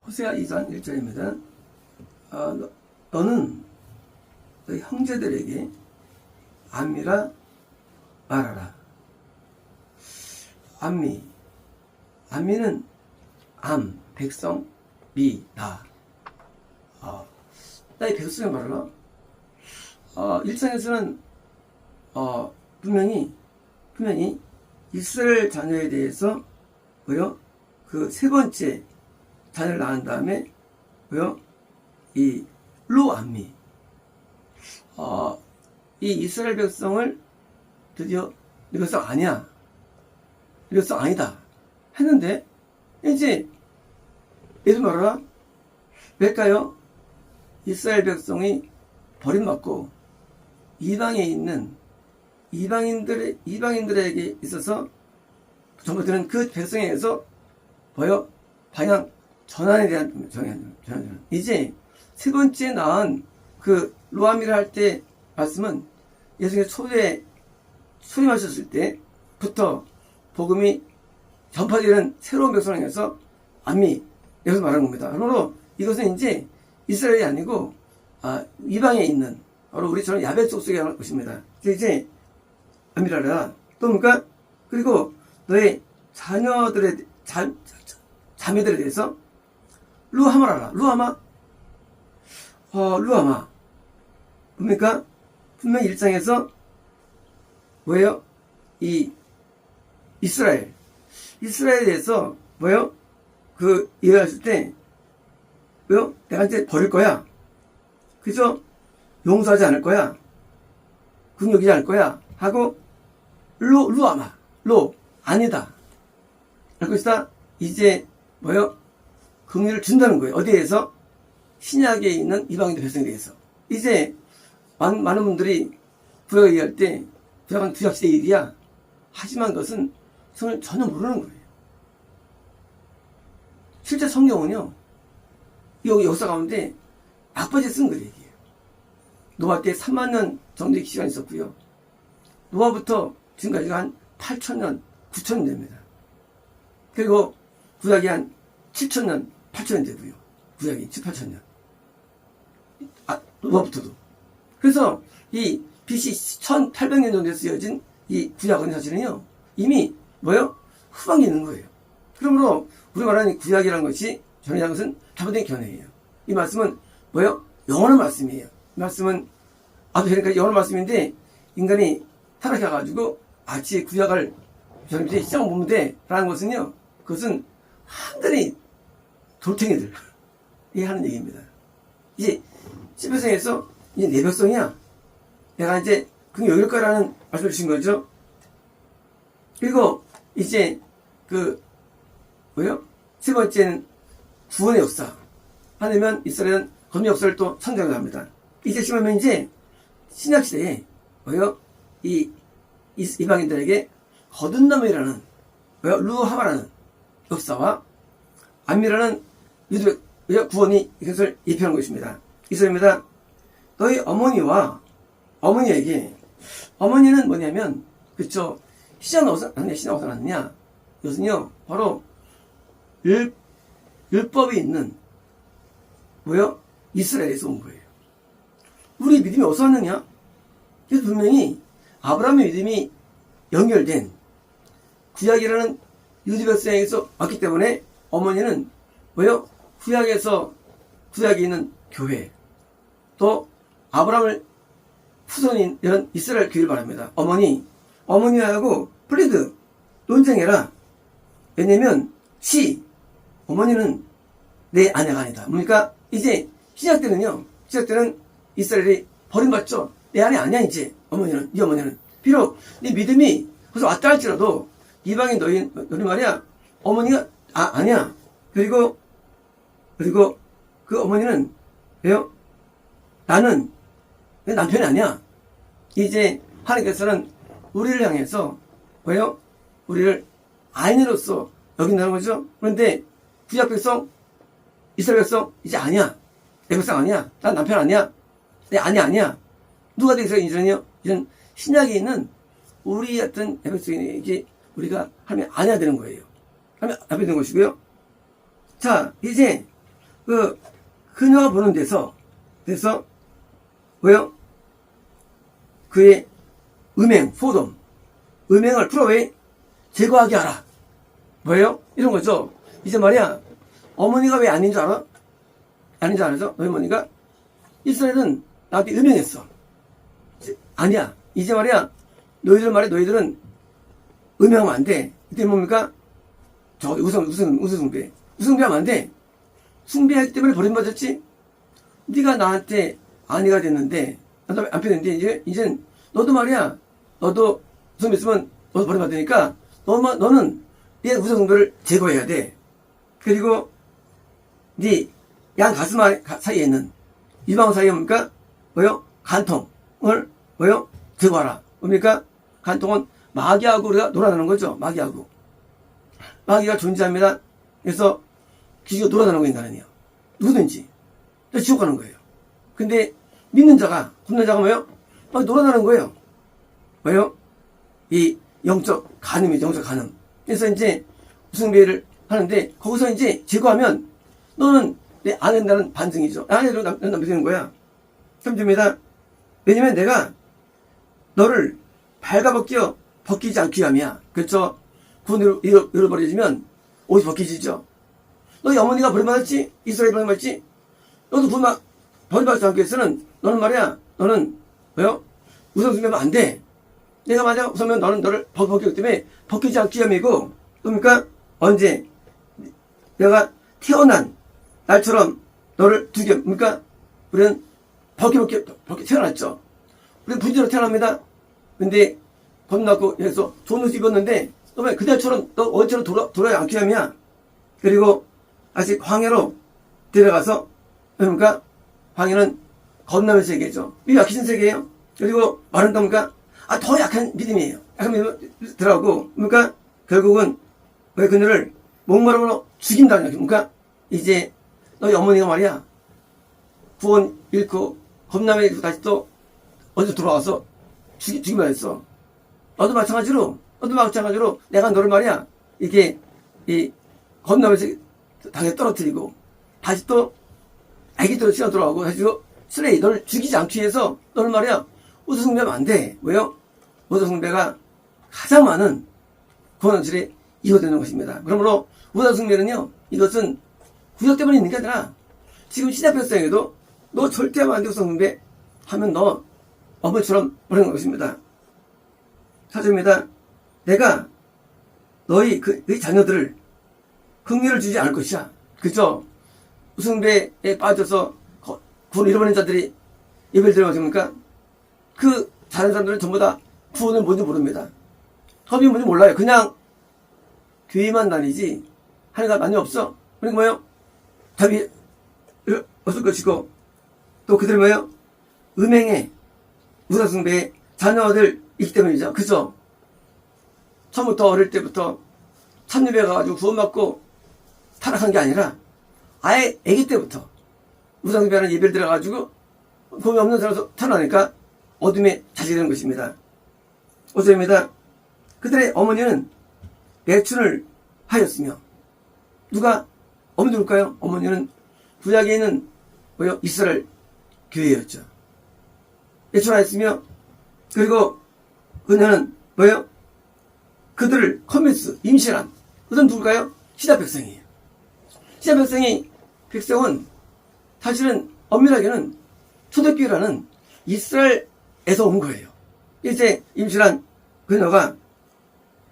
호세아 2장 1절입니다. 너는 너희 형제들에게 암미라 말하라. 암미는 암, 백성, 미, 나. 나의 백성이 말하라. 1장에서는 분명히 이스라엘 자녀에 대해서 그 세 번째 자녀를 낳은 다음에 이 루암미, 이 이스라엘 백성을 드디어 이 백성 아니야, 이 백성 아니다 했는데, 이제 예수 말하라. 왜일까요? 이스라엘 백성이 버림받고 이방에 있는 이방인들에게 있어서 전부들은 그 백성에 의해서 방향 전환에 대한 전환. 이제 세 번째 낳은 그 루아미를 할 때 말씀은 예수님의 초대 수임하셨을 때부터 복음이 전파되는 새로운 백성을 향해서 암미, 여기서 말하는 겁니다. 그러므로 이것은 이제 이스라엘이 아니고 이방에 있는 바로 우리처럼 야벳 족속에 하는 것입니다. 이제 암미라라. 또 뭡니까? 그리고 너의 자녀들의 자매들에 대해서 루하마라라. 루하마. 뭡니까? 분명히 1장에서 뭐예요? 이 이스라엘에 대해서 그 이해했을 때 내가 이제 버릴 거야. 그죠? 용서하지 않을 거야. 긍휼하지 않을 거야. 하고 루아마. 아니다. 할 것이다. 이제 긍휼을 준다는 거예요. 어디에서? 신약에 있는 이방인들 백성에 대해서. 이제 많은 분들이 구약을 얘기할 때 구약은 구약시대 일이야. 하지만 그것은 성을 전혀 모르는 거예요. 실제 성경은요, 이 역사 가운데 막바지에 쓴 거예요. 노아 때 3만 년 정도의 시간이 있었고요. 노아부터 지금까지가 한 8,000년, 9,000년 됩니다. 그리고 구약이 한 7,000년, 8,000년 되고요. 구약이 7, 8,000년. 노아부터도. 그래서 이 BC 1800년 정도에 쓰여진 이 구약은 사실은요, 이미 후방에 있는 거예요. 그러므로 우리가 말하는 구약이라는 것이 전이라는 것은 잘못된 견해예요. 이 말씀은 영원한 말씀이에요. 이 말씀은 그러니까 영원한 말씀인데 인간이 타락해가지고 마치 구약을 저놈들이 시작을 보면 돼 라는 것은요, 그것은 한간히 돌탱이들 이 하는 얘기입니다. 이제 10백성에서 이제 내 백성이야. 내가 이제 그게 여길 거라는 말씀을 주신 거죠. 그리고 이제 세 번째는 구원의 역사. 하려면 이스라엘은 검의 역사를 또 창작을 합니다. 이제 심하면 이제 신약시대에 이 이방인들에게 거듭남이라는 루하마라는 역사와 암미라는 유대 구원이 이것을 예표하는 것입니다. 이스라엘입니다. 너희 어머니에게, 어머니는 뭐냐면, 그쵸, 시장 어디서 났느냐? 이것은요, 바로 율법이 있는 이스라엘에서 온 거예요. 우리 믿음이 어디서 왔느냐? 그래서 분명히 아브라함의 믿음이 연결된 구약이라는 유대 백성에서 왔기 때문에 어머니는 구약에 있는 교회, 또 아브라함을 후손인 이런 이스라엘 교회를 말합니다. 어머니하고 플리드 논쟁해라. 왜냐면 어머니는 내 아내가 아니다. 뭡니까? 이제 시작 때는 이스라엘이 버림받죠. 내 아내 아니야. 이제 이 어머니는 비록 네 믿음이 거기서 왔다 할지라도 이방인 너희 말이야, 어머니가 아니야. 그리고 그 어머니는 나는 내 남편이 아니야. 이제 하나님께서는 우리를 향해서 우리를 아인으로서 여긴다는 거죠. 그런데 구약 백성, 이스라엘 백성 이제 아니야. 내 백성 아니야. 난 남편 아니야. 내 아내 아니야. 누가 되겠어요? 이제는요. 이런 신약에 있는 우리 같은 백성에게 우리가 하나님 아내가 되는 거예요. 하나님 앞에 되는 것이고요. 자, 이제 그녀가 보는 데서 뭐요? 그의 음행, 소돔, 음행을 프로웨이 제거하게 하라. 뭐예요? 이런 거죠. 이제 말이야, 어머니가 왜 아닌 줄 알아? 아닌 줄 알아죠? 너희 어머니가? 이스라엘은 나한테 음행했어. 아니야. 이제 말이야, 너희들은 음행하면 안 돼. 이때 뭡니까? 우상숭배. 우상숭배하면 안 돼. 숭배하기 때문에 버림받았지? 네가 나한테 아내가 됐는데, 남편 됐는데, 이젠 너도 말이야, 너도 우상숭배했으면 너도 버림받으니까, 너는 네 우상숭배를 제거해야 돼. 그리고 네 양 가슴 사이에 있는 이방 사이에 뭡니까? 뭐요? 간통을 뭐요? 제거하라. 뭡니까? 간통은 마귀하고 우리가 놀아나는 거죠. 마귀가 존재합니다. 그래서 귀신이 놀아나는 거 인간은요. 누구든지 지옥 가는 거예요. 근데 믿는 자가 뭐요? 막 놀아나는 거예요. 뭐요? 이 영적 간음이죠. 영적 간음. 그래서 이제 우상배를 하는데 거기서 이제 제거하면 너는 내 안 된다는 반증이죠. 아내로 남편 되는 거야. 참줍니다. 왜냐면 내가 너를 벗기지 않기 위함이야. 그렇죠? 구원을 잃어버려지면 옷이 벗기지죠. 너희 어머니가 버림받았지? 이스라엘 버림받았지? 너도 버림받지 않기 위해서는 너는 말이야. 너는 뭐요? 우상숭배하면 안 돼. 내가 만약 우상면 너는 너를 벗기기 때문에 벗기지 않기 위함이고 그러니까 언제 내가 태어난 날처럼 너를 그러니까 우리는 벗기 태어났죠. 우리는 분지로 태어납니다. 근데 겁나고 해서 좋은 옷 입었는데 너 왜 그날처럼 너 어제처럼 돌아야 않기 위함이야. 그리고 아직 황해로 데려가서 그러니까 황해는 겁나는 세계죠. 이 약해진 세계예요. 그리고 말은 겁니까? 더 약한 믿음이에요. 약한 믿음 들어가고 그러니까 결국은 왜 그녀를 목마름으로 죽인다는 거죠. 그러니까 이제 너희 어머니가 말이야 구원 잃고 겁나면 잃고 다시 또 어디서 돌아와서 죽이면 했어. 너도 마찬가지로 내가 너를 말이야 이게 이 겁나면서 당에 떨어뜨리고 다시 또 아기들로 시간 돌아오고 다시 쓰레기 너를 죽이지 않기 위해서 너를 말이야 우상숭배하면 안 돼. 왜요? 우상숭배가 가장 많은 고난질에 이어되는 것입니다. 그러므로 우상숭배는요 이것은 구역 때문에 있는 게 아니라 지금 시작 백성에도 너 절대 하면 안 돼 우상숭배 하면 너 어머니처럼 버리는 것입니다. 사주입니다. 내가 너희 자녀들을 긍휼을 주지 않을 것이야. 그죠? 우상숭배에 빠져서 구원을 잃어버린 자들이 예배를 드려가십니까? 그 다른 사람들은 전부 다 구원을 뭔지 모릅니다. 법이 뭔지 몰라요. 그냥 교회만 다니지 하는 거 많이 없어. 그러니까 뭐예요? 답이 없을 것이고 또 그들이 뭐예요? 음행에 우상숭배에 자녀들 있기 때문이죠. 그죠? 처음부터 어릴 때부터 참여배 가가지고 구원받고 타락한 게 아니라 아예 아기 때부터 우상숭배하는 예배를 들어가지고 구원이 없는 사람에서 태어나니까 어둠에 자제되는 것입니다. 5절입니다. 그들의 어머니는 매춘을 하였으며 누가 어머니 누굴까요? 어머니는 구약에 있는 뭐요? 이스라엘 교회였죠. 매춘하였으며 그리고 그녀는 뭐요? 그들을 커미스 임신한 그들은 누굴까요? 시다 백성이에요. 시다 백성은 사실은 엄밀하게는 초대교회라는 이스라엘에서 온 거예요. 이제 임신한 그녀가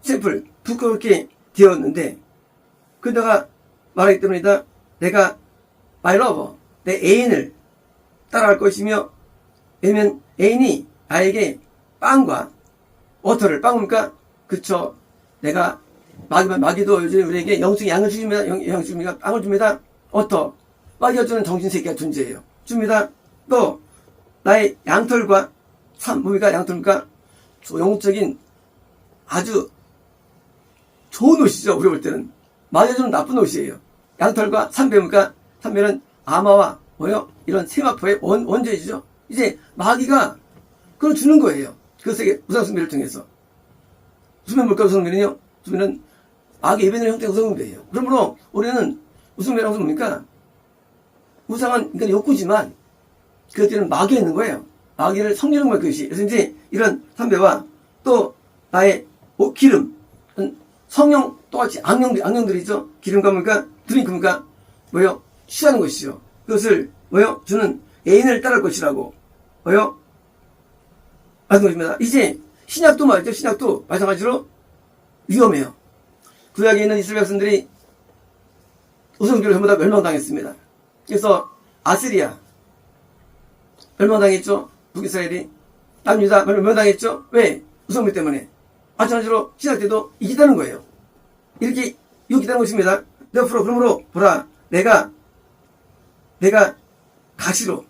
샘플 부끄럽게 되었는데 그녀가 말하기 때문이다. 내가 my lover, 내 애인을 따라갈 것이며 왜냐면 애인이 나에게 빵과 워터를 빵입니까? 그쵸. 내가 마귀도 요즘 우리에게 영적인 양을 줍니다. 영적인 빵을 줍니다. 워터. 마귀가 주는 정신세계가 존재해요. 줍니다. 또 나의 양털과 뭡니까? 양털입니까? 영적인 아주 좋은 옷이죠. 우리 볼 때는. 마귀가 주는 나쁜 옷이에요. 양털과 삼배입니까? 삼배는 아마와 뭐요? 이런 세마포의 원죄이죠. 이제 마귀가 그걸 주는 거예요. 그것에게 우상숭배를 통해서. 수면 뭘까 우상숭배는요? 수면은 마귀 예배드리는 형태의 우상숭배예요. 그러므로 우리는 우상숭배라는 것은 뭡니까? 우상은 인간의 욕구지만 그것들은 마귀에 있는 거예요. 마귀를 성기는 말 것이. 그래서 이제 이런 삼배와 또 나의 기름, 성령 똑같이 악령들이죠. 기름과 뭡니까? 드링크입니까? 뭐요? 취하는 것이죠. 그것을 뭐요? 주는 애인을 따를 것이라고 뭐요? 하는 것입니다. 이제 신약도 말이죠. 신약도 마찬가지로 위험해요. 구약에 있는 이스라엘 백성들이 우상숭배를 전부 다 멸망당했습니다. 그래서 아시리아 멸망당했죠. 북이스라엘이. 남유다 멸망당했죠. 왜? 우상숭배 때문에. 마찬가지로 신약 때도 이기다는 거예요. 이렇게 이기다는 것입니다. 그러므로 보라, 내가 가시로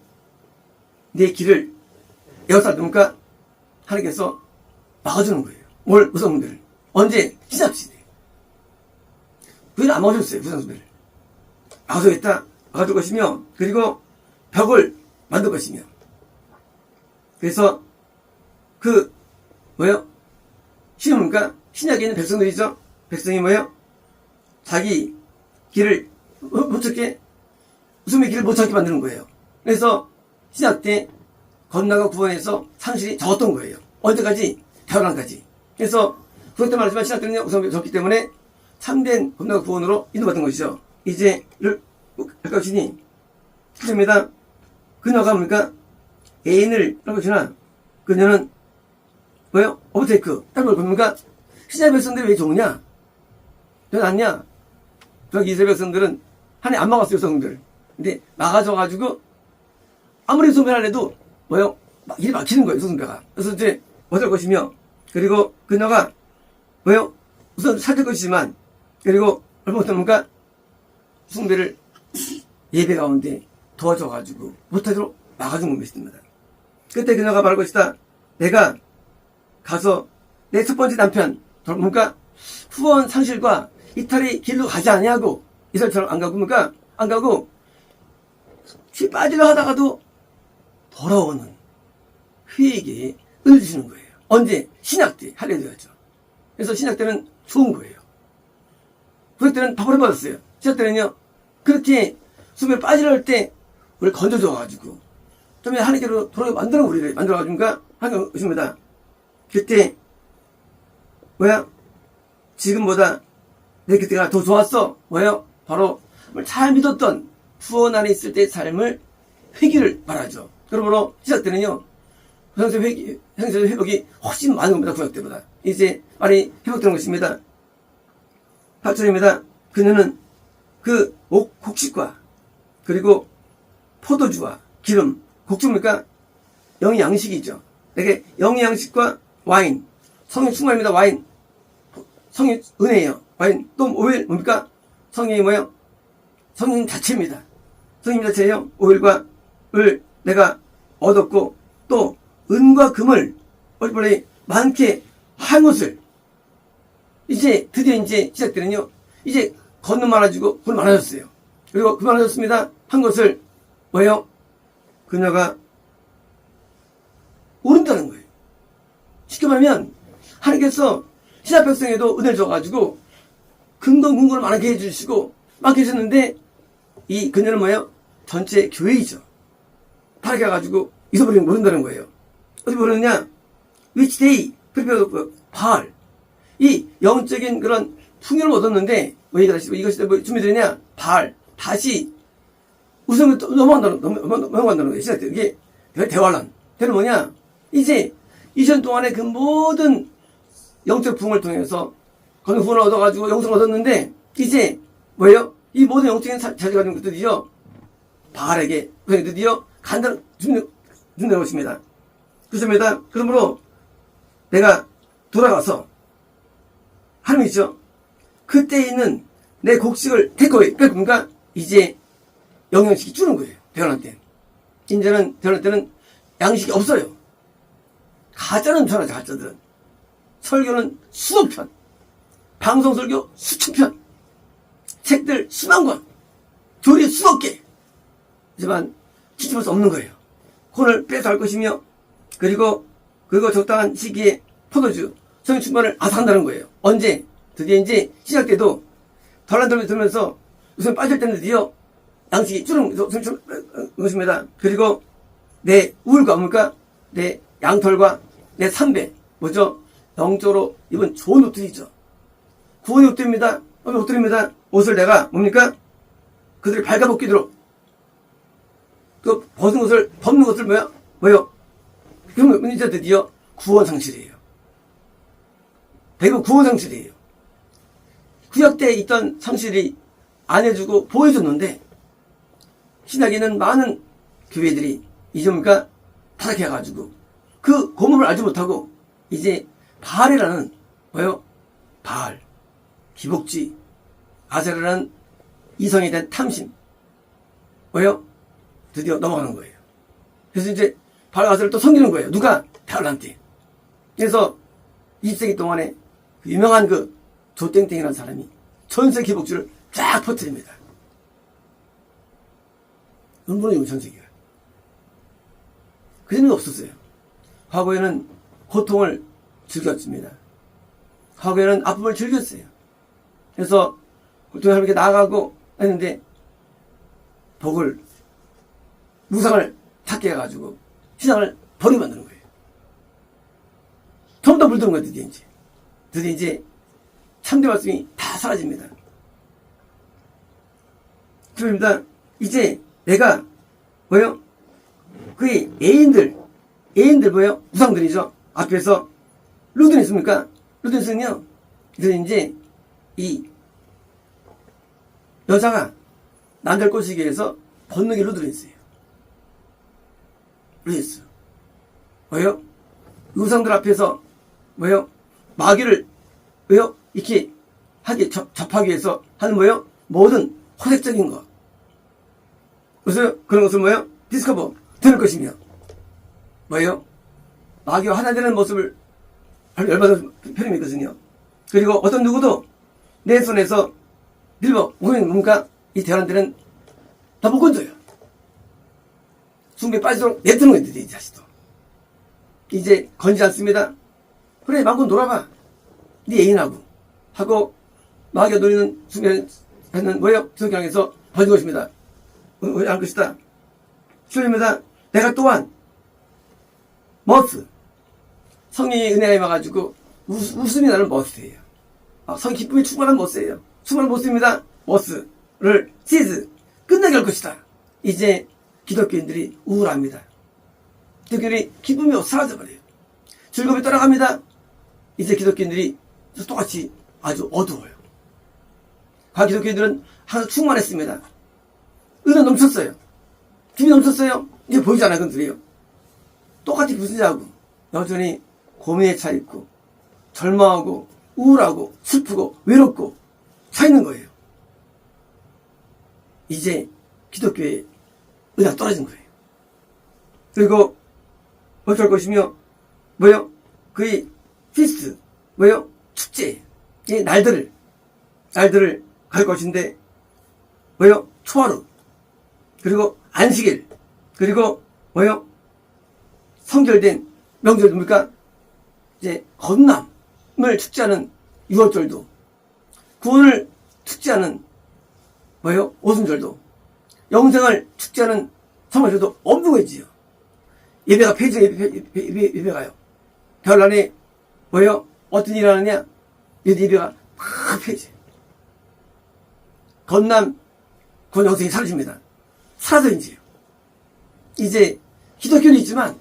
내 길을 에워싸 누니까 하나님께서 막아주는 거예요. 뭘? 우상숭배를. 언제? 신약시대. 그걸 안 막아줬어요. 우상숭배를. 막아주겠다. 막아줄 것이며, 그리고 벽을 만들 것이며. 그래서 뭐예요? 신은 뭡니까? 신약에 있는 백성들이죠. 백성이 뭐예요? 자기 길을 못 찾게, 우상의 길을 못 찾게 만드는 거예요. 그래서 신약 때 건너가 구원해서 상실이 적었던 거예요. 언제까지? 대환란까지. 그래서 그것 때문에 말하지만 신약 때는요, 우상이 적기 때문에 참된 건너가 구원으로 인도받은 것이죠. 이제 할 것이니, 실제입니다. 그녀가 뭡니까? 애인을 할 것이나, 그녀는 뭐예요? 오버테이크. 다른 걸 봅니까? 신약 백성들이 왜 좋으냐? 왜 낫냐? 저기 이스라엘 백성들은 한해 안 막았어요, 성들. 근데 막아줘가지고, 아무리 소멸을 해도, 뭐예요? 일이 막히는 거예요, 소승배가. 그래서 이제, 어쩔 것이며, 그리고 그녀가, 뭐예요? 우선 찾을 것이지만, 그리고, 얼마 못합니까? 숭배를 예배 가운데 도와줘가지고, 못하도록 막아준 것입니다. 그때 그녀가 말할 것이다. 내가 가서, 내 첫 번째 남편, 뭡니까? 후원 상실과 이탈의 길로 가지 않냐고, 이스라엘처럼 안 가고, 뭡니까? 안 가고, 피 빠지려 하다가도 돌아오는 회에게 을 주시는 거예요. 언제? 신약 때 할렐루야죠. 그래서 신약 때는 좋은 거예요. 구약 때는 밥을 받았어요. 신약 때는요, 그렇게 숨에 빠지려 할 때 우리를 건져줘가지고 좀 하나님께로 돌아오게 만들어 우리를 만들어가지고 하는 것입니다. 그때 뭐야? 지금보다 내 그때가 더 좋았어. 뭐예요? 바로 잘 믿었던 후원 안에 있을 때의 삶을 회개를 말하죠. 그러므로 시작 때는요, 형제 회복이 훨씬 많은 겁니다. 구약 때보다. 이제 많이 회복되는 것입니다. 8절입니다. 그녀는 그 곡식과 그리고 포도주와 기름, 곡주입니까? 영의 양식이죠. 이게 영의 양식과 와인, 성령 충만입니다. 와인, 성령 은혜예요. 와인, 또 오일 뭡니까? 성령이 뭐예요? 성령 자체입니다. 성령 자체예요. 오일과 을 내가 얻었고, 또 은과 금을 얼마나 많게 한 것을 이제 드디어 이제 시작되는요. 이제 걷는 많아지고 돈 많아졌어요. 그리고 그 많아졌습니다. 한 것을 뭐예요? 그녀가 오른다는 거예요. 쉽게 말하면 하나님께서 신약 백성에도 은혜를 줘가지고 근근을 많게 해주시고 많게 해줬는데 이 그녀는 뭐예요? 전체 교회이죠. 다르게 해가지고 잊어버리면 모른다는 거예요. 어떻게 모르느냐? Which day prepared 바알. 이 영적인 그런 풍요를 얻었는데 이것이 뭐 준비되느냐? 바알. 다시 우승을 넘어간다는 거예요. 시작 때 이게 대환란. 대는 뭐냐? 이제 이전 동안의 그 모든 영적 부흥을 통해서 건강을 얻어가지고 영성을 얻었는데 이제 뭐예요? 이 모든 영적인 자질을 가진 것들이요. 바알에게 드디어 간단히 준다는 것입니다. 그렇습니다. 그러므로 내가 돌아가서 하나님이죠. 그때 있는 내 곡식을 테이크어웨이. 그러니까 이제 영양식이 주는 거예요. 대환란 때. 이제는 대환란 때는 양식이 없어요. 가짜는 전하죠. 가짜들은. 설교는 수억 편. 방송 설교 수천 편. 책들 수만 권. 교리 수억 개. 하지만 지침할 수 없는 거예요. 혼을 빼서 할 것이며 그리고 적당한 시기에 포도주, 성령 충만을 아사한다는 거예요. 언제? 드디어 이제 시작 때도 덜란덜 들면서 우선 빠질 때는 드디어 양식이 줄은 것입니다. 그리고 내 우울과 뭡니까? 내 양털과 내 삼배, 뭐죠? 영적으로 입은 좋은 옷들이죠. 구원의 옷들입니다. 옷들입니다. 옷을 내가 뭡니까? 그들이 발가벗기도록 그 벗은 것을 벗는 것을 뭐요? 그러면 이제 드디어 구원 상실이에요. 대부분 구원 상실이에요. 구약 때 있던 상실이 안 해주고 보여줬는데 신약에는 많은 교회들이 이제 뭡니까? 타락해가지고 그 고문을 알지 못하고 이제 바알이라는 뭐요? 바알, 기복지, 아세라라는 이성에 대한 탐심 뭐요? 드디어 넘어가는 거예요. 그래서 이제 바알 아세라를 또 섬기는 거예요. 누가? 바알한테. 그래서 20세기 동안에 그 유명한 그 조땡땡이라는 사람이 전세 기복주를 쫙 퍼뜨립니다. 눈보는 전 세계가. 그 재미가 없었어요. 과거에는 고통을 즐겼습니다. 과거에는 아픔을 즐겼어요. 그래서 고통을 이렇게 나아가고 했는데 복을 무상을 찾게 해가지고 신앙을 버리게 만드는 거예요. 전부 다 물드는 거예요. 드디어 이제 참된 말씀이 다 사라집니다. 그렇습니다. 이제 내가 뭐요? 그 애인들 뭐요? 우상들이죠. 앞에서 루드는 있습니까? 루드는요. 그래서 이제 이 여자가 남자를 꼬시기 위해서 벗는 게 루드는 있어요. 루드스. 뭐요? 우상들 앞에서 뭐요? 마귀를 왜요? 이렇게 하게 접하기 위해서 하는 뭐요? 모든 호색적인 것. 그래서 그런 것을 뭐요? 디스커버 되는 것이며 뭐예요? 마귀와 하나 되는 모습을 열받은 편이거든요. 그리고 어떤 누구도 내 손에서 밀버 우리는 뭔가 이 대란들은 다 못 건져요. 숭배에 빠지도록 내뜨는 거예요. 이 자식도 이제 건지 않습니다. 그래 마음껏 놀아봐. 네 애인하고 하고 마귀가 노리는 숭배하는 뭐예요? 성경에서 버린 것입니다. 왜 할 것이다. 주님입니다. 내가 또한 머스 성령의 은혜가 임해가지고 웃음이 나는 머스예요. 성 기쁨이 충만한 머스예요. 충만한 머스입니다. 머스를 시즈 끝나게 할 것이다. 이제 기독교인들이 우울합니다. 기독교인들이 기쁨이 사라져버려요. 즐거움이 떠나갑니다. 이제 기독교인들이 똑같이 아주 어두워요. 과거 기독교인들은 항상 충만했습니다. 은혜 넘쳤어요. 힘이 넘쳤어요. 이제 보이잖아요. 그들이요. 똑같이 부수자고 여전히 고민에 차있고 절망하고 우울하고 슬프고 외롭고 차있는 거예요. 이제 기독교의 은혜가 떨어진 거예요. 그리고 어쩔 것이며 뭐요? 그의 피스트 뭐요? 축제 이 날들을 갈 것인데 뭐요? 초하루 그리고 안식일 그리고 뭐요? 성결된 명절 뭡니까? 이제 건남을 축제하는 6월절도 구원을 축제하는 뭐요? 오순절도 영생을 축제하는 성화절도 없는 거지요. 예배가 예배가요. 별난에 뭐요? 어떤 일을 하느냐? 예배가 막 폐지. 건남 구원 영생이 사라집니다. 사라져인지요. 이제 기독교는 있지만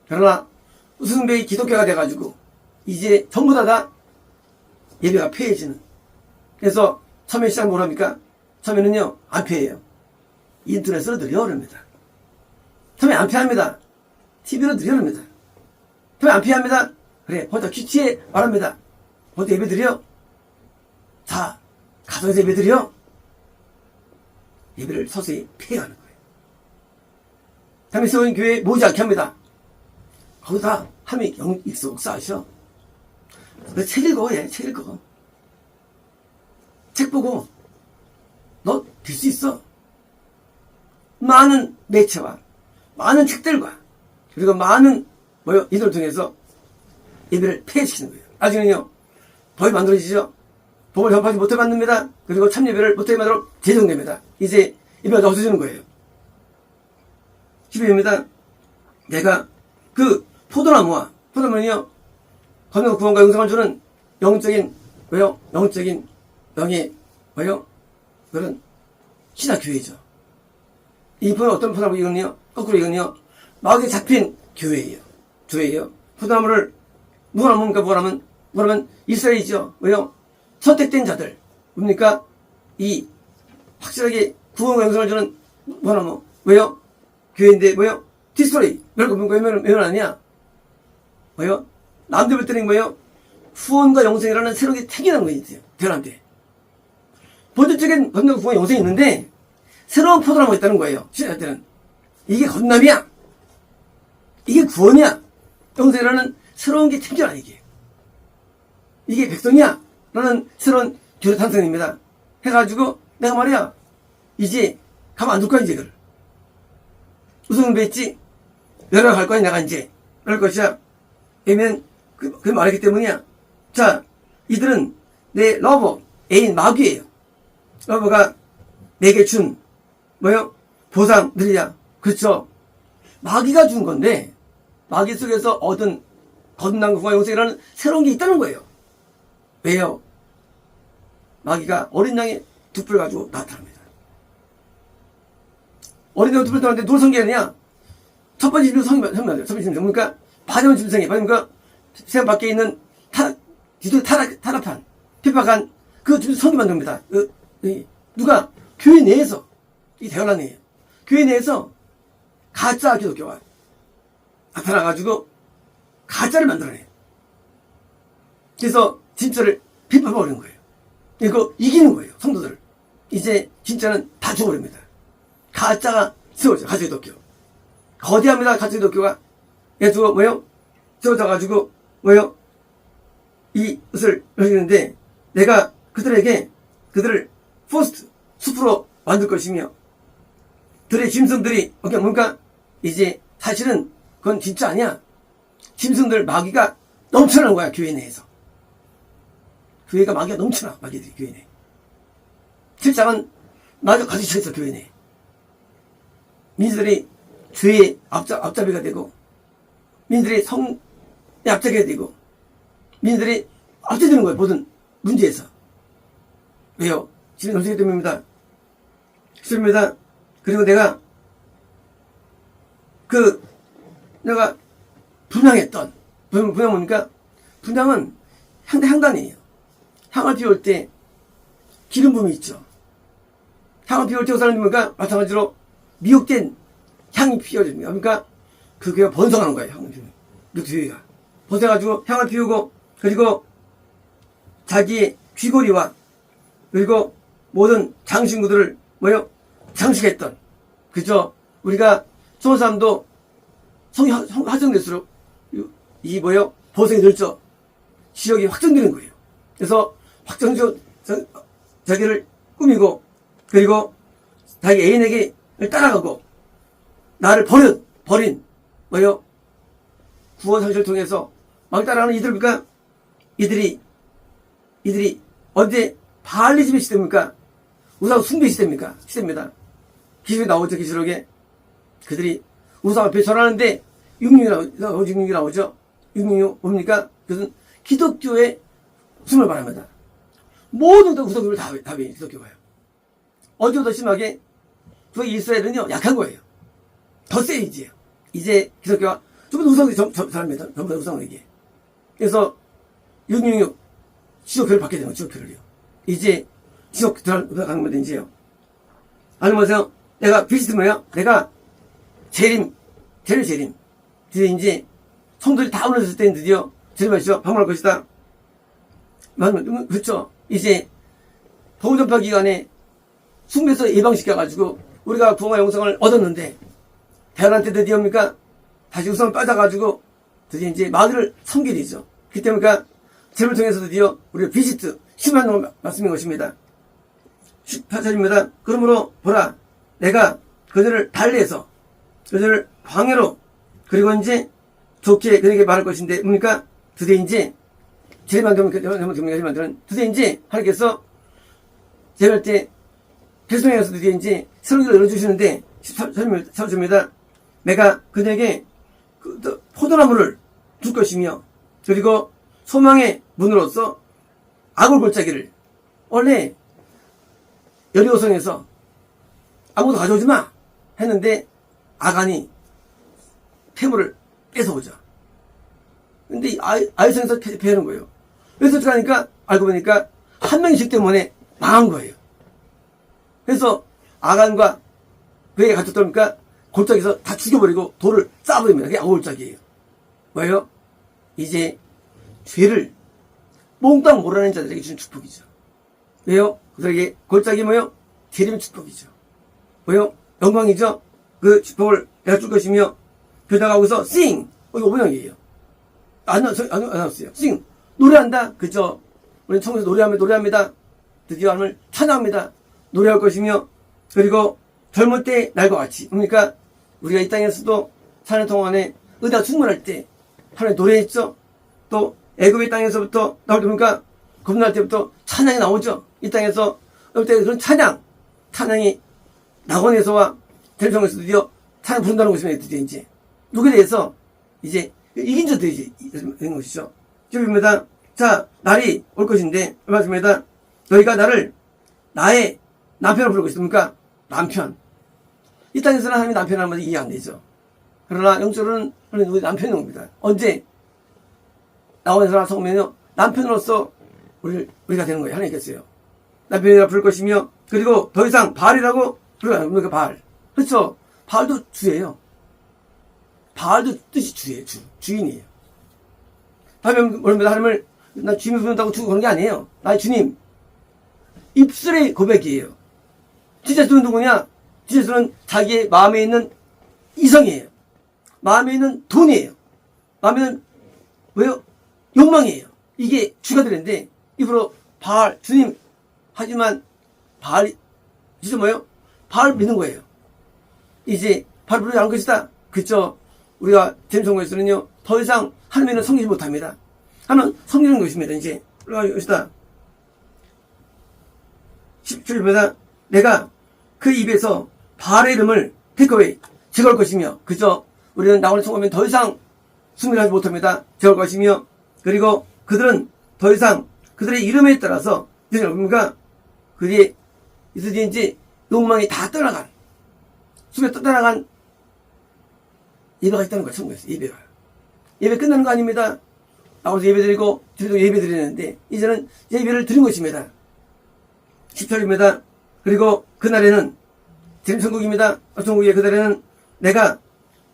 그러나 우승배의 기독교가 돼가지고 이제 전부 다 예배가 폐해지는. 그래서 처음에 시작 뭐랍니까? 처음에는요 안 폐해요. 인터넷으로 드려 그럽니다. 처음에 안 폐합니다. TV로 드려 그럽니다. 처음에 안 폐합니다. 그래 혼자 퀴치에 말합니다. 혼자 예배 드려. 자 가정에서 예배 드려. 예배를 서서히 폐해가는 거예요. 다음에 세운 교회에 모이지 않게 합니다. 거기다 함이 익숙하셔. 책 읽어, 책 읽어. 책 보고 너 될 수 있어. 많은 매체와 많은 책들과 그리고 많은 이들을 통해서 예배를 폐해시키는 거예요. 나중에는요 법이 만들어지죠. 법을 전파하지 못하게 만듭니다. 그리고 참예배를 못하게 만들어 제정됩니다. 이제 이 변화가 없어지는 거예요. 12입니다. 내가 그 포도나무는요, 건강 구원과 영생을 주는 영적인, 왜요? 영적인 영의, 왜요? 그런 신학교회죠. 이 어떤 포도나무 이거는요, 거꾸로 이거는요, 마귀에 잡힌 교회예요. 포도나무를 누가 뭡니까? 뭐라면 이스라엘이죠. 왜요? 선택된 자들. 뭡니까? 이 확실하게 구원과 영생을 주는 포도나무. 왜요? 교회인데 뭐요? 디스토리. 왜 아니야? 뭐요? 남들 볼 때는 뭐요? 후원과 영생이라는 새로운 게 생겨난 거 있어요. 대란한테. 본질적인 건너고 구원 영생이 있는데 새로운 포도나무가 있다는 거예요. 신할 때는. 이게 건남이야. 이게 구원이야. 영생이라는 새로운 게 생겨나 이게. 이게 백성이야. 라는 새로운 교회 탄생입니다. 해가지고 내가 말이야. 이제 가만 안 둘 거야 이제 그걸. 우승은 뵀지? 내가 갈 거야, 내가 이제. 그럴 것이야. 왜냐면, 그 말했기 때문이야. 자, 이들은 내 러버, 애인 마귀예요. 러버가 내게 준, 보상들이야. 그렇죠? 마귀가 준 건데, 마귀 속에서 얻은 건강과 영생이라는 새로운 게 있다는 거예요. 왜요? 마귀가 어린 양의 두 뿔 가지고 나타납니다. 어린 양의 두 뿔 나타나는데 누굴 섬기느냐? 첫 번째 짐승 섬기면 첫 번째 짐승 뭡니까? 바디원 짐승이 뭡니까? 세상 밖에 있는 기도의 타락한 핍박한 그 짐승 섬기면 됩니다. 누가? 교회 내에서 이 대화란이에요. 교회 내에서 가짜 기독교가 나타나가지고 가짜를 만들어내요. 그래서 진짜를 핍박해버리는 거예요. 이거 이기는 거예요. 성도들. 이제 진짜는 다 죽어버립니다. 가짜가 세워져. 가짜 기독교. 거대합니다. 가짜 기독교가. 예수가 세워져가지고 이것을 하시는데 내가 그들을 포스트 숲으로 만들 것이며 들의 짐승들이 뭡니까? 이제 사실은 그건 진짜 아니야. 짐승들 마귀가 넘쳐나는 거야. 교회 내에서. 교회가 마귀가 넘쳐나. 마귀들이 교회 내. 실상은 마귀가 가득 차있어. 교회 내. 민주들이 죄의 앞잡이가 되고 민들이 성의 앞잡이가 되고 민들이 앞서되는 거예요. 모든 문제에서. 왜요? 지금 넘치기 때문입니다. 그렇습니다. 그리고 내가 분양했던 분양 뭡니까? 분양은 향단이에요. 향을 피울 때 기름 부음이 있죠. 향을 피울 때 그 사람이 뭡니까? 마찬가지로 미혹된 향이 피워집니다. 그러니까 그 교회가 번성하는 거예요. 향을 피우면. 그 교회가 번성해가지고 향을 피우고 그리고 자기의 귀고리와 그리고 모든 장신구들을 장식했던 그죠? 우리가 좋은 사람도 성이 확정될수록 보성이 늘죠. 지역이 확정되는 거예요. 그래서 자기를 꾸미고 그리고 자기 애인에게 따라가고 나를 버린 구원 상실을 통해서 막 따라가는 이들입니까? 이들이 언제 바알리즘의 시대입니까? 우상 숭배 시대입니까? 시대입니다. 기록에 나오죠. 기록에 그들이 우상 앞에 절하는데 666이 나오죠. 666 뭡니까? 그것은 기독교의 숨을 말합니다. 모든 우상들을 다 기독교가요. 어디가 더 심하게 그 이스라엘은요 약한 거예요. 더 세 이제 기독교가 좀 더 우상을 잘합니다. 전부 다 우상을 얘기해. 그래서 666 지옥표를 받게 되는 지옥표를요. 이제 지옥 들어가는 건데 이제요. 아니 뭐세요? 내가 비시트 내가 재림. 드디어 이제 성도들이 다 올라섰을 때 드디어 재림하시죠. 방문할 것이다. 그렇죠. 이제 복음전파 기간에 숭배에서 예방시켜가지고 우리가 구원과 영성을 얻었는데 대안한테 드디어입니까? 다시 우상을 빠져가지고 드디어 이제 마귀를 섬기게 되죠. 그 때문에 재림을 통해서 드디어 우리가 비시트 심한 말씀인 것입니다. 18절입니다. 그러므로 보라 내가 그들을 달리해서 그들을 광야로 그리고 이제 좋게 그에게 말할 것인데 뭡니까? 드디어 이제 재림만 되면 드디어 이제 하나님께서 재림할 때 대성에서도 이제 새로운 길을 열어주시는데 14절입니다. 내가 그녀에게 포도나무를 줄 것이며 그리고 소망의 문으로서 아굴 골짜기를 원래 여리고성에서 아무도 가져오지 마 했는데 아간이 태물을 뺏어오죠. 근데 아이성에서 패하는 거예요. 그래서 어떻게 하니까 알고 보니까 한 명씩 때문에 망한 거예요. 그래서 아간과 그에게 갇혔다니까 골짜기에서 다 죽여버리고 돌을 쌓아버립니다. 그게 아골짜기예요. 뭐예요? 이제 죄를 몽땅 몰아낸 자들에게 주신 축복이죠. 왜요? 그들에게 골짜기 뭐요? 재림의 축복이죠. 뭐요? 영광이죠. 그 축복을 내가 줄 것이며 그러다가 거기서 sing 이거 5번역이에요. 안 나왔어요. sing 노래한다. 그죠? 우리는 청에서 노래합니다. 드디어 하나님을 찬양합니다. 노래할 것이며 그리고 젊을 때 날과 같이 그러니까 우리가 이 땅에서도 사는 동안에 의대가 충분할 때 하나님 노래했죠. 또 애굽의 땅에서부터 나올 때 보니까 겁날 때부터 찬양이 나오죠. 이 땅에서 그때 그런 찬양이 낙원에서와 대성에서 드디어 찬양 부른다는 것입니다. 드디어 이제 여기에 대해서 이제 이긴 자들이 되는 것이죠. 주입니다. 자, 날이 올 것인데 말씀입니다. 너희가 나를 나의 남편을 부를 것입니까? 남편. 이 땅에서는 하나님이 남편이라는 말이 이해 안 되죠. 그러나 영적으로는 우리 남편이 옵니다. 언제? 나원에서 성면요 남편으로서 우리가 되는 거예요. 하나님께서요. 남편이라 부를 것이며 그리고 더 이상 바알이라고 부르면 그러니까 바알. 그렇죠. 바알도 주예요. 바알도 뜻이 주예요. 주인이에요. 하면 뭐랍니다. 하나님을 나 주님을 부른다고 주고 그런 게 아니에요. 나의 주님. 입술의 고백이에요. 진짜 주는 누구냐? 진짜 주는 자기의 마음에 있는 이성이에요. 마음에 있는 돈이에요. 마음에 있는 왜요? 욕망이에요. 이게 주가 되는데 입으로 바알 주님 하지만 바알이 진짜 뭐예요? 바알 믿는 거예요. 이제 바알 부르지 않을 것이다. 그쵸? 우리가 잼성고에서는요 더 이상 하나님을 섬기지 못합니다. 하나는 섬기는 것입니다. 이제 올라갈 것이다. 17절입니다. 내가 그 입에서 바알의 이름을 테이크어웨이 제거할 것이며 그저 우리는 나오는 성공하면 더 이상 승리하지 못합니다. 제거할 것이며 그리고 그들은 더 이상 그들의 이름에 따라서 뭡니까? 그들이 이제 욕망이 다 떠나간 숨에 떠나간 예배가 있다는 거예요. 천국에서 예배가. 예배 끝나는 거 아닙니다. 나와서 예배 드리고 드리도 예배 드리는데 이제는 예배를 드린 것입니다. 10절입니다. 그리고 그날에는 재림천국입니다. 천국의 그날에는 내가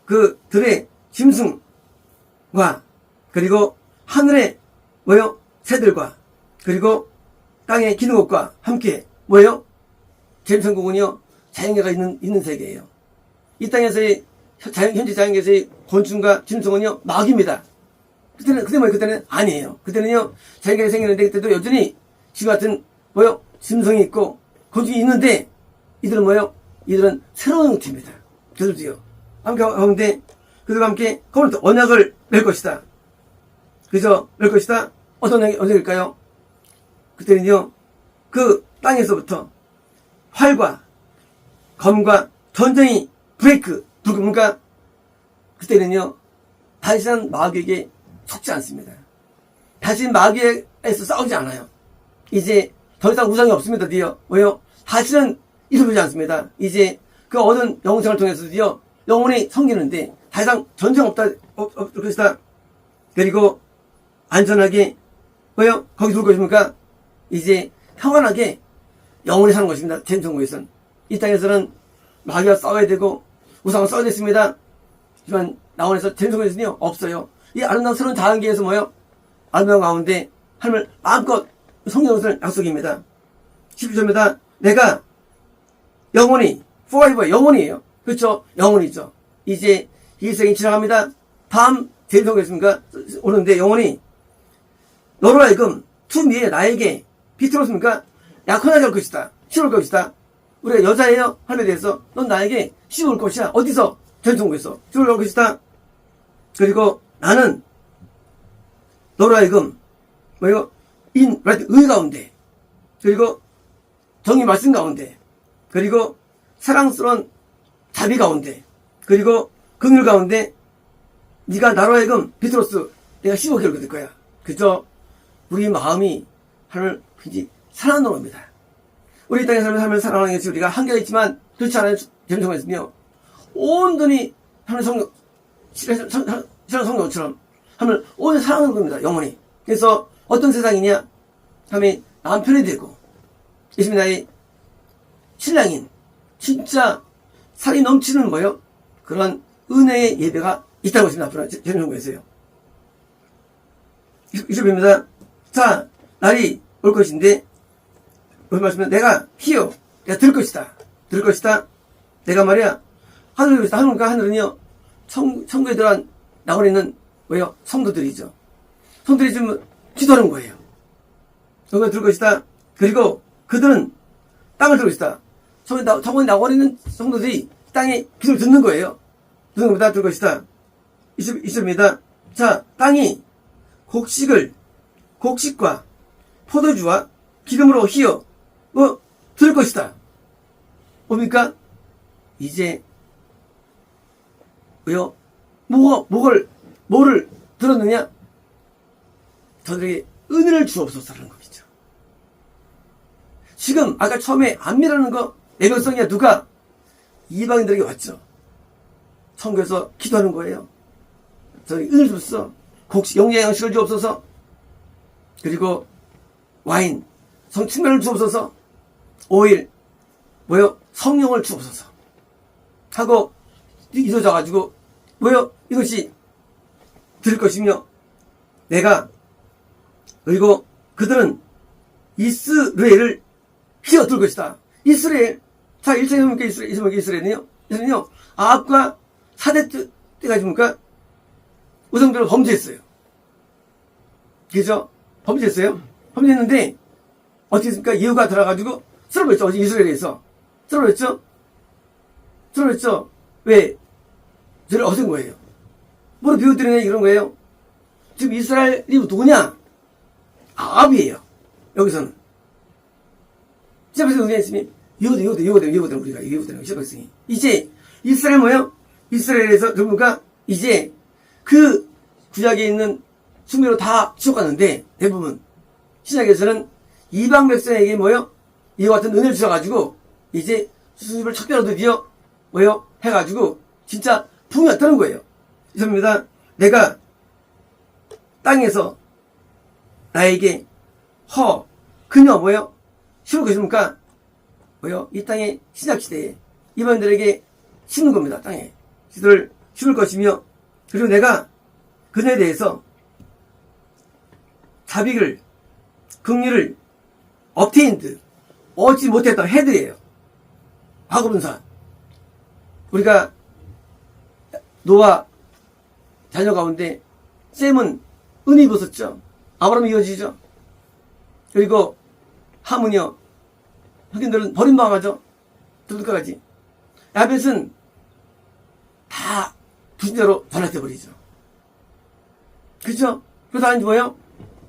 그들의 짐승과 그리고 하늘의 뭐요? 새들과 그리고 땅의 기는 것과 함께 뭐예요? 재림천국은요 자연계가 있는 세계예요. 이 땅에서의 현재 자연계에서의 곤충과 짐승은요 마귀입니다. 그때는 아니에요. 그때는요 자연계가 생기는데 그때도 여전히 지금 같은 뭐요? 짐승이 있고 곤충이 있는데 이들은 뭐요? 이들은 새로운 형태입니다. 그들도요. 함께 가운데 그들과 함께 거기서 언약을 맺을 것이다. 그죠? 맺을 것이다. 어떤 언약일까요? 그때는요 그 땅에서부터 활과 검과 전쟁이 불금과 그때는요 다시는 마귀에게 속지 않습니다. 다시는 마귀에서 싸우지 않아요. 이제 더 이상 우상이 없습니다. 드디어 뭐요? 다시는 이루어지지 않습니다. 이제 그 얻은 영생을 통해서 드디어 영혼이 성기는데 더 이상 전쟁 없을 것이다. 그리고 안전하게 뭐요? 거기 둘 것입니까? 이제 평안하게 영혼이 사는 것입니다. 재림천국에서는. 이 땅에서는 마귀와 싸워야 되고 우상과 싸워야 됐습니다. 하지만 나원에서 재림천국에서는요 없어요. 이 아름다운 새로운 자연계에서 뭐요? 아름다운 가운데 하나님을 마음껏 성경의 것을 약속입니다. 12절입니다. 내가 영원히 forever 영원이에요. 그렇죠? 영원이죠. 이제 이 세상이 지나갑니다. 다음 재림천국에서니까 오는데 영원히 너로 하여금 투미에 나에게 비틀었습니까? 약혼하게 할 것이다. 시올 것이다. 우리가 여자예요? 하늘에 대해서 넌 나에게 시올 것이야. 어디서? 재림천국에서 시올 것이다. 그리고 나는 너로 하여금 뭐요? 의 가운데 그리고 정의 말씀 가운데 그리고 사랑스러운 자비 가운데, 그리고 긍휼 가운데 네가 나로 하여금 베드로스 내가 15개월 거둘 거야. 그저 우리 마음이 하나님을 굉장히 사랑하는 겁니다. 우리 땅의 삶을 사랑하는 것이 우리가 한계가 있지만 그렇지 않아요. 재미성가 있으며 온전히 하나님의 신뢰하는 성령처럼 하나님을 온전히 사랑하는 겁니다. 영원히. 그래서 어떤 세상이냐 하면 남편이 되고 예수님 나의 신랑인 진짜 살이 넘치는 뭐요? 그런 은혜의 예배가 있다고 했습니다. 앞으로 재미성가에서요. 20절입니다. 자, 날이 올 것인데 무슨 말씀은 내가 희요 내가 들을 것이다. 들을 것이다. 내가 말이야 하늘에 있다. 하늘과 하늘은요 천국에 들어간 나홀에 있는 뭐예요? 성도들이죠. 성도들이 지금 기도하는 거예요. 성도가 들을 것이다. 그리고 그들은 땅을 들을 것이다. 저번에 나홀에 있는 성도들이 땅에 기도를 듣는 거예요. 듣는 것보다 들을 것이다. 20절입니다. 자, 땅이 곡식과 포도주와 기름으로 희어 들을 것이다. 뭡니까? 이제 왜요? 뭐를 들었느냐? 저들에게 은혜를 주옵소서라는 것이죠. 지금 아까 처음에 안미라는 거 내 백성이야 누가? 이방인들에게 왔죠. 천국에서 기도하는 거예요. 저들에게 은혜를 줬어. 영양의 양식을 주옵소서. 그리고 와인, 성충만을 주옵소서. 오일, 성령을 주옵소서. 하고 이루어져가지고 이것이 들을 것이며 내가 그리고 그들은 이스라엘을 휘어들 것이다. 이스라엘. 자, 1장에 보니까 이스라엘은요. 이스라엘은요. 아합과 사대 때가 뭡니까? 우상들을 범죄했어요. 그죠? 범죄했어요. 범죄했는데 어떻게 했습니까? 예후가 들어가지고 쓰러졌죠. 이스라엘에서 쓰러졌죠. 왜? 저를 어센 거예요. 뭐로 비웃드리냐 이런 거예요. 지금 이스라엘이 누구냐? 아합이에요. 여기서는. 시작해서 누구냐 했으면 예후되는 우리가 예후되는 시작했으니 이제 이스라엘 뭐예요? 이스라엘에서 누구가 이제 그 구약에 있는 숭배로 다 지옥갔는데 대부분 신약에서는 이방 백성에게 이와 같은 은혜를 주셔가지고 이제 수습을 척결로 드디어 해가지고 진짜 풍이 왔다는 거예요. 이sob니다. 내가 땅에서 나에게 그녀 심을 것입니까? 이 땅의 신약시대에 이방인들에게 심는 겁니다. 땅에 그들을 심을 것이며 그리고 내가 그녀에 대해서 자비를 긍휼을 obtained 얻지 못했던 헤드예요. 과거분사. 우리가 노아 자녀 가운데 셈은 은이 입었었죠. 아브라함이 이어지죠. 그리고 함은요 흑인들은 버림당하죠. 두들까지. 야벳은 다 불신자로 전락돼버리죠. 그죠? 그러다가 이제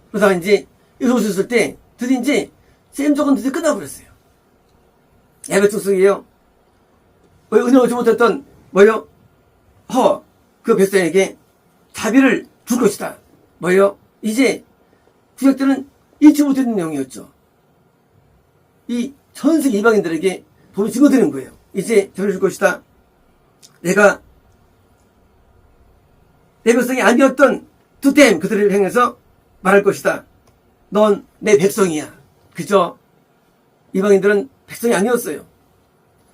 그러다가 이제 여섯 있을 때 드디어 이제 셈족은 드디어 끝나버렸어요. 야벳 족속이에요. 은혜를 얻지 못했던 그 백성에게 자비를 줄 것이다. 이제 구약들은 잊지 못했던 내용이었죠. 이 전세계 이방인들에게 복음을 증거드리는 거예요. 이제 자비를 줄 것이다. 내가 내 백성이 아니었던 투템 그들을 향해서 말할 것이다. 넌 내 백성이야. 그죠? 이방인들은 백성이 아니었어요.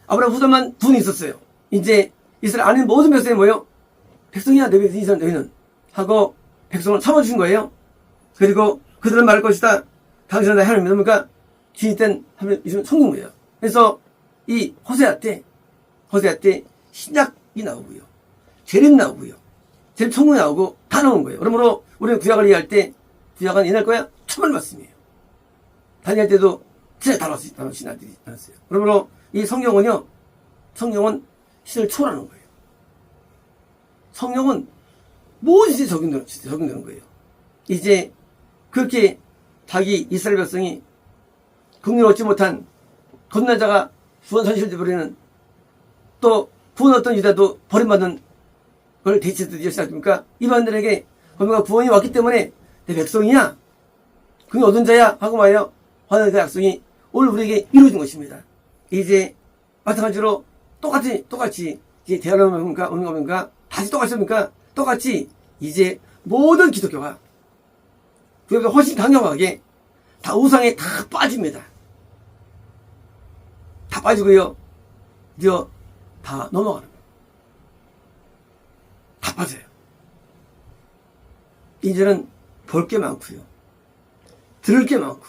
아브라함 후손만 두 분 있었어요. 이제 이스라엘 아닌 모든 백성이 백성이야. 내 백성이 너희는 하고 백성을 삼아주신 거예요. 그리고 그들은 말할 것이다. 당신은 나의 하나님 믿습니까? 주인 땐 하면 이제는 성경이에요. 그래서 이 호세아 때 신약이 나오고요. 재림 나오고요. 재림 천국이 나오고 다 나온 거예요. 그러므로 우리는 구약을 이해할 때 구약은 옛날 거야? 천만 말씀이에요. 다니엘 때도 진짜 다 나왔어요. 신하들이 나왔어요. 그러므로 이 성경은 신을 초월하는 거예요. 성령은 모든 시대에 적용되는 거예요. 이제 그렇게 자기 이스라엘 백성이 긍휼을 얻지 못한 거듭난 자가 구원 선실돼 버리는, 또 구원 어떤 유다도 버림받는 걸 대체드리기 시작합니까? 이방인들에게 그러니까 구원이 왔기 때문에 내 백성이냐? 그게 얻은 자야? 하고 말이요. 하는 그 약속이 오늘 우리에게 이루어진 것입니다. 이제 마찬가지로 똑같이 이제 대화를 오는 겁니까? 다시 똑같이 옵니까? 똑같이 이제 모든 기독교가 그러니까 훨씬 강력하게 다 우상에 다 빠집니다. 다 빠지고요. 드디어 다 넘어가는 거예요. 다 빠져요. 이제는 볼 게 많고요. 들을 게 많고,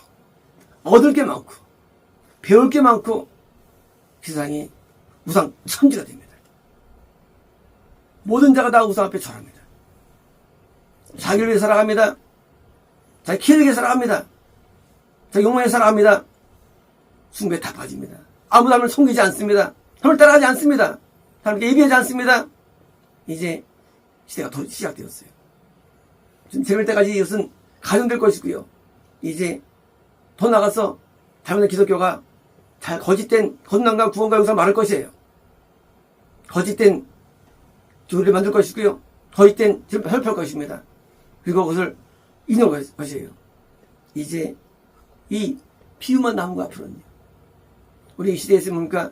얻을 게 많고, 배울 게 많고, 세상이 우상 천지가 됩니다. 모든 자가 다 우상 앞에 절합니다. 자기를 위해 살아갑니다. 자기 키를 위해 살아갑니다. 자기 욕망에 살아갑니다. 숭배에 다 빠집니다. 아무도 하나님을 섬기지 않습니다. 하나님을 따라가지 않습니다. 하나님께 예비하지 않습니다. 이제 시대가 더 시작되었어요. 지금 재밀 때까지 이것은 가정될 것이고요. 이제 더 나가서 잘못된 기독교가 잘 거짓된 건강과 구원과 용서 말할 것이에요. 거짓된 교리를 만들 것이고요. 거짓된 설표할 것입니다. 그리고 그것을 인용할 것이에요. 이제 이 비유만 남은 거 앞으로는요. 우리 이 시대에서 뭡니까?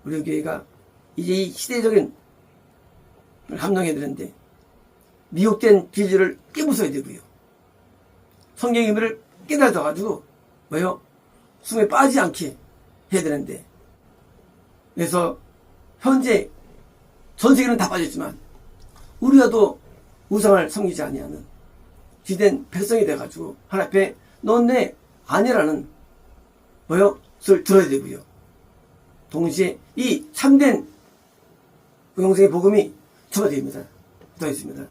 우리 교회가 이제 이 시대적인 감동해야 되는데 미혹된 진리를 깨부숴야 되고요. 성경의 의미를 깨달아가지고 뭐요? 숨에 빠지지 않게 해야 되는데 그래서 현재 전 세계는 다 빠졌지만 우리가 또 우상을 섬기지 아니하는 기된 백성이 돼가지고 하나님 앞에 넌 내 아내라는 뭐요? 소리를 들어야 되고요. 동시에 이 참된 영생의 복음이 전파됩니다. 붙어있습니다.